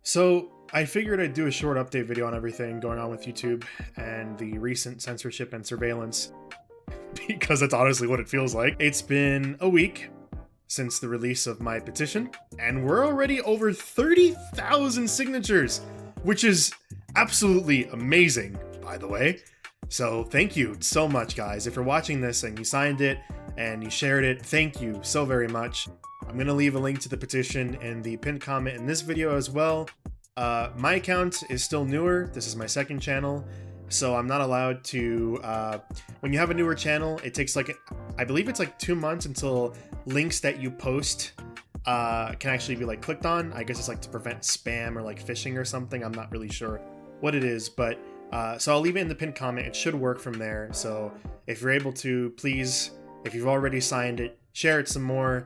So I figured I'd do a short update video on everything going on with YouTube and the recent censorship and surveillance, because that's honestly what it feels like. It's been a week since the release of my petition, and we're already over 30,000 signatures, which is absolutely amazing, by the way. So thank you so much, guys. If you're watching this and you signed it and you shared it, thank you so very much. I'm going to leave a link to the petition in the pinned comment in this video as well. My account is still newer. This is my second channel, so I'm not allowed to... when you have a newer channel, it takes I believe it's 2 months until links that you post can actually be clicked on. I guess it's to prevent spam or phishing or something. I'm not really sure what it is, but so I'll leave it in the pinned comment. It should work from there. So if you're able to, please, if you've already signed it, share it some more.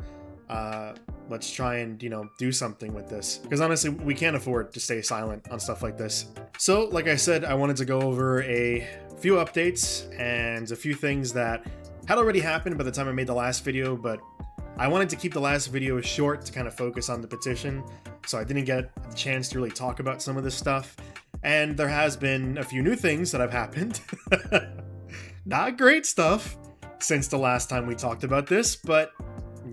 Let's try and, do something with this, because honestly, we can't afford to stay silent on stuff like this. So, like I said, I wanted to go over a few updates and a few things that had already happened by the time I made the last video, but I wanted to keep the last video short to kind of focus on the petition, so I didn't get a chance to really talk about some of this stuff. And there has been a few new things that have happened. Not great stuff since the last time we talked about this, but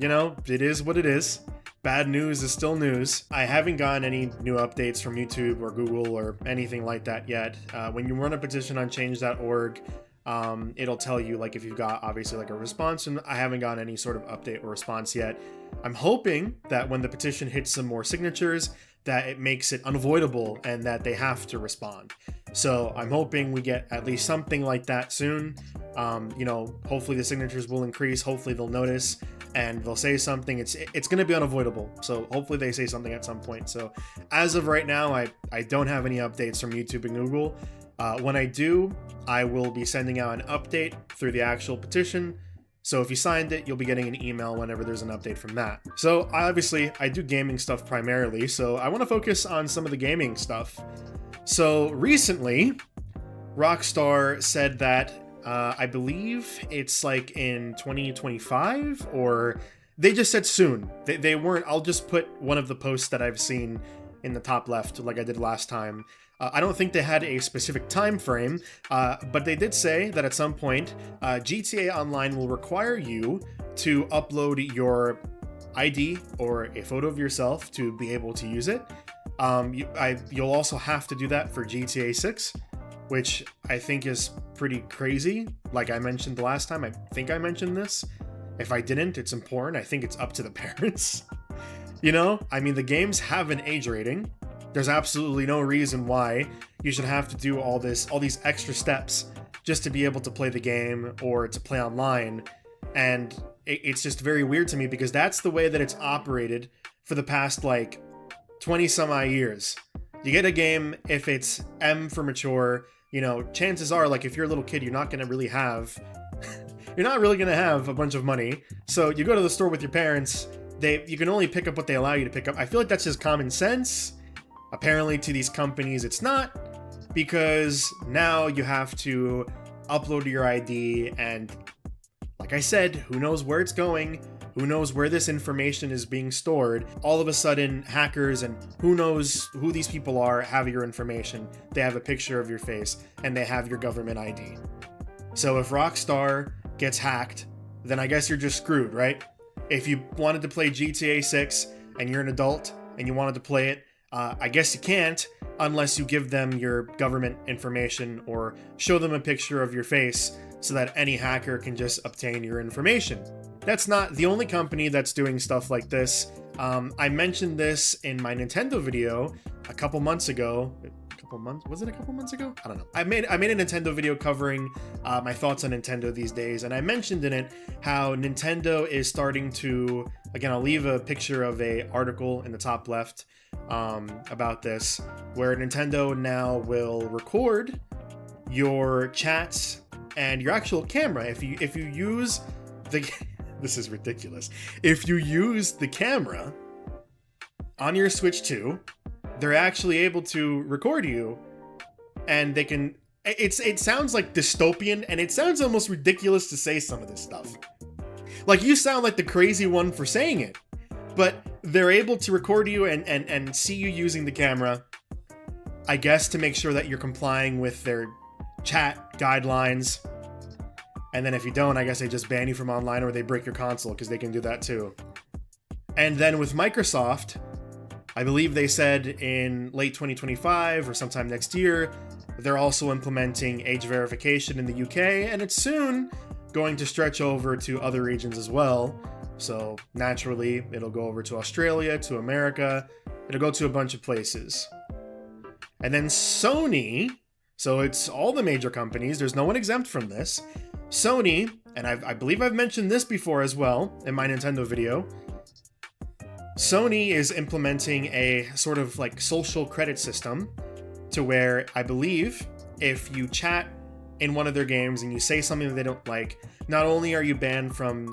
it is what it is. Bad news is still news. I haven't gotten any new updates from YouTube or Google or anything like that yet. When you run a petition on change.org, it'll tell you if you've got obviously a response, and I haven't gotten any sort of update or response yet. I'm hoping that when the petition hits some more signatures, that it makes it unavoidable and that they have to respond. So I'm hoping we get at least something like that soon. Hopefully the signatures will increase. Hopefully they'll notice and they'll say something. It's going to be unavoidable. So hopefully they say something at some point. So as of right now, I don't have any updates from YouTube and Google. When I do, I will be sending out an update through the actual petition. So if you signed it, you'll be getting an email whenever there's an update from that. So obviously I do gaming stuff primarily, so I want to focus on some of the gaming stuff. So recently, Rockstar said that I believe it's in 2025, or they just said soon. They weren't. I'll just put one of the posts that I've seen in the top left like I did last time. I don't think they had a specific time frame, but they did say that at some point, GTA Online will require you to upload your ID or a photo of yourself to be able to use it. You'll also have to do that for GTA 6, which I think is pretty crazy. Like I mentioned the last time, I think I mentioned this. If I didn't, it's important. I think it's up to the parents. The games have an age rating. There's absolutely no reason why you should have to do all these extra steps just to be able to play the game or to play online. And it's just very weird to me, because that's the way that it's operated for the past 20 some odd years. You get a game if it's M for mature. Chances are, if you're a little kid, you're not going to really have a bunch of money. So you go to the store with your parents. You can only pick up what they allow you to pick up. I feel like that's just common sense. Apparently to these companies it's not, because now you have to upload your ID, and like I said, who knows where it's going, who knows where this information is being stored. All of a sudden, hackers and who knows who these people are have your information. They have a picture of your face and they have your government ID. So if Rockstar gets hacked, then I guess you're just screwed, right? If you wanted to play GTA 6 and you're an adult and you wanted to play it, I guess you can't unless you give them your government information or show them a picture of your face so that any hacker can just obtain your information. That's not the only company that's doing stuff like this. I mentioned this in my Nintendo video a couple months ago. Was it a couple months ago? I don't know. I made a Nintendo video covering my thoughts on Nintendo these days, and I mentioned in it how Nintendo is starting to, again, I'll leave a picture of a article in the top left about this, where Nintendo now will record your chats and your actual camera. If you use the this is ridiculous. If you use the camera on your Switch 2, they're actually able to record you, and they can... It sounds dystopian, and it sounds almost ridiculous to say some of this stuff. You sound like the crazy one for saying it. But they're able to record you and see you using the camera, I guess, to make sure that you're complying with their chat guidelines. And then if you don't, I guess they just ban you from online, or they break your console, because they can do that too. And then with Microsoft, I believe they said in late 2025 or sometime next year, they're also implementing age verification in the UK, and it's soon going to stretch over to other regions as well. So naturally, it'll go over to Australia, to America, it'll go to a bunch of places. And then Sony, so it's all the major companies, there's no one exempt from this. Sony, and I believe I've mentioned this before as well in my Nintendo video, Sony is implementing a sort of like social credit system to where I believe if you chat in one of their games and you say something that they don't like, not only are you banned from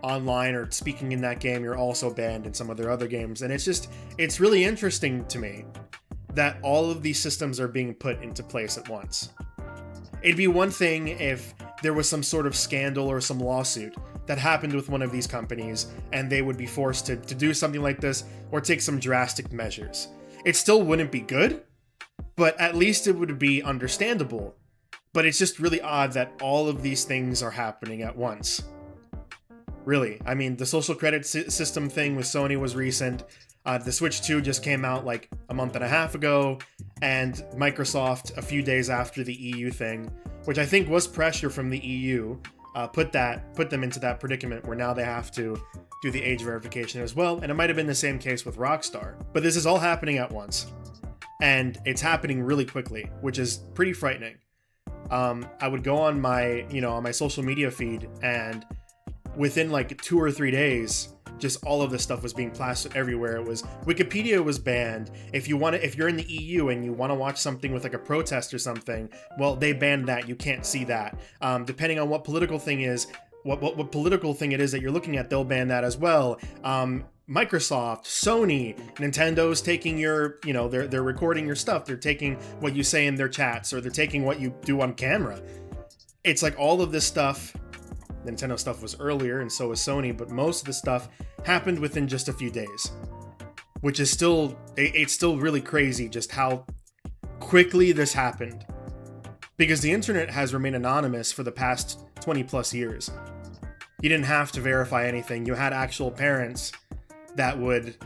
online or speaking in that game, you're also banned in some of their other games. And it's really interesting to me that all of these systems are being put into place at once. It'd be one thing if there was some sort of scandal or some lawsuit that happened with one of these companies and they would be forced to do something like this or take some drastic measures. It still wouldn't be good, but at least it would be understandable. But it's just really odd that all of these things are happening at once. Really, I mean, the social credit system thing with Sony was recent. The Switch 2 just came out like a month and a half ago, and Microsoft a few days after the EU thing, which I think was pressure from the EU, put them into that predicament where now they have to do the age verification as well. And it might have been the same case with Rockstar, but this is all happening at once, and it's happening really quickly, which is pretty frightening. I would go on my social media feed, and within like 2 or 3 days, just all of this stuff was being plastered everywhere. It was Wikipedia was banned. If you're in the EU and you want to watch something with like a protest or something, well, they banned that. You can't see that. Depending on what political thing is, what political thing it is that you're looking at, they'll ban that as well. Microsoft, Sony, Nintendo's taking your, they're recording your stuff. They're taking what you say in their chats, or they're taking what you do on camera. It's like all of this stuff. Nintendo stuff was earlier, and so was Sony, but most of the stuff happened within just a few days, which is it's still really crazy just how quickly this happened, because the internet has remained anonymous for the past 20 plus years. You didn't have to verify anything. You had actual parents that would,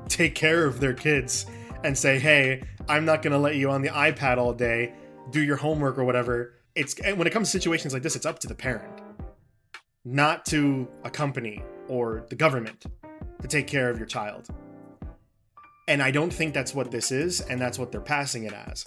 take care of their kids and say, hey, I'm not going to let you on the iPad all day, do your homework or whatever. When it comes to situations like this, it's up to the parent, not to a company or the government to take care of your child. And I don't think that's what this is, and that's what they're passing it as.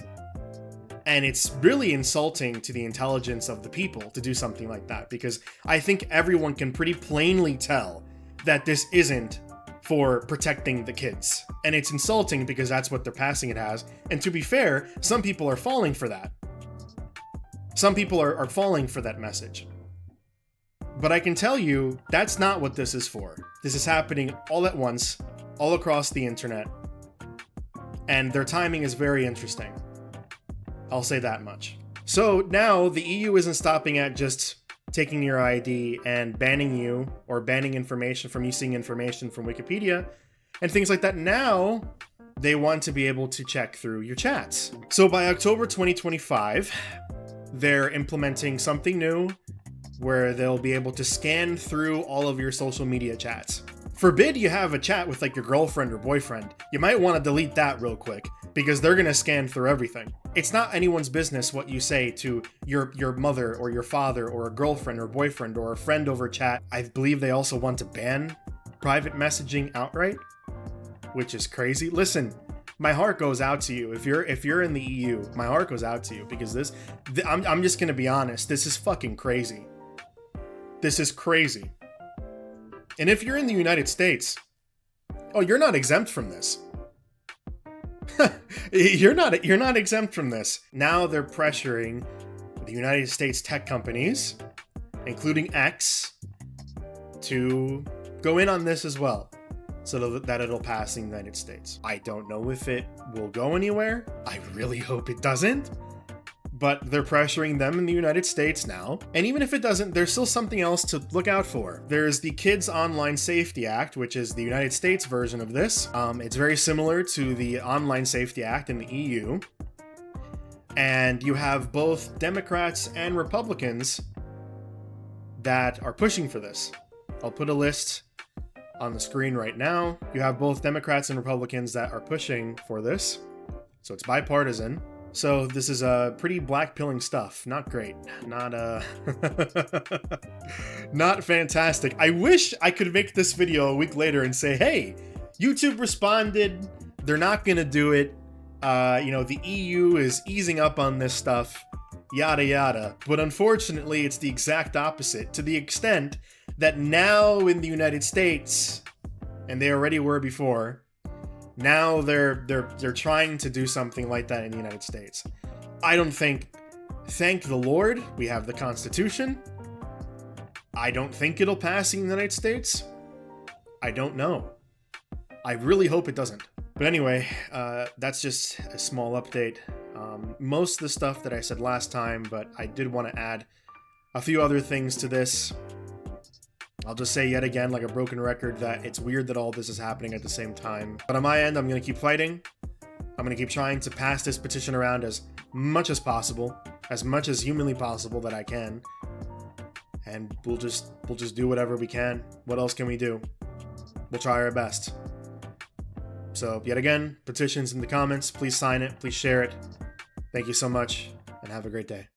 And it's really insulting to the intelligence of the people to do something like that, because I think everyone can pretty plainly tell that this isn't for protecting the kids. And it's insulting because that's what they're passing it as. And to be fair, some people are falling for that. Some people are falling for that message. But I can tell you, that's not what this is for. This is happening all at once, all across the internet. And their timing is very interesting. I'll say that much. So now the EU isn't stopping at just taking your ID and banning you, or banning information from you seeing information from Wikipedia and things like that. Now they want to be able to check through your chats. So by October 2025, they're implementing something new where they'll be able to scan through all of your social media chats. Forbid you have a chat with like your girlfriend or boyfriend. You might want to delete that real quick, because they're going to scan through everything. It's not anyone's business what you say to your mother or your father or a girlfriend or boyfriend or a friend over chat. I believe they also want to ban private messaging outright, which is crazy. Listen, my heart goes out to you. If you're in the EU, my heart goes out to you, because I'm just going to be honest, this is fucking crazy. This is crazy. And if you're in the United States, you're not exempt from this. You're not exempt from this. Now they're pressuring the United States tech companies, including X, to go in on this as well, so that it'll pass in the United States. I don't know if it will go anywhere. I really hope it doesn't. but they're pressuring them in the United States now. And even if it doesn't, there's still something else to look out for. There's the Kids Online Safety Act, which is the United States version of this. It's very similar to the Online Safety Act in the EU. And you have both Democrats and Republicans that are pushing for this. I'll put a list on the screen right now. You have both Democrats and Republicans that are pushing for this. So it's bipartisan. So this is pretty black-pilling stuff. Not great. Not not fantastic. I wish I could make this video a week later and say, hey, YouTube responded. They're not gonna do it. The EU is easing up on this stuff. Yada yada. But unfortunately, it's the exact opposite, to the extent that now in the United States, and they already were before, now they're trying to do something like that in the United States. I don't think, thank the Lord, we have the Constitution. I don't think it'll pass in the United States. I don't know. I really hope it doesn't. But anyway, that's just a small update. Most of the stuff that I said last time, but I did want to add a few other things to this. I'll just say yet again, like a broken record, that it's weird that all this is happening at the same time. But on my end, I'm going to keep fighting. I'm going to keep trying to pass this petition around as much as possible, as much as humanly possible that I can. And we'll just do whatever we can. What else can we do? We'll try our best. So yet again, petitions in the comments. Please sign it. Please share it. Thank you so much, and have a great day.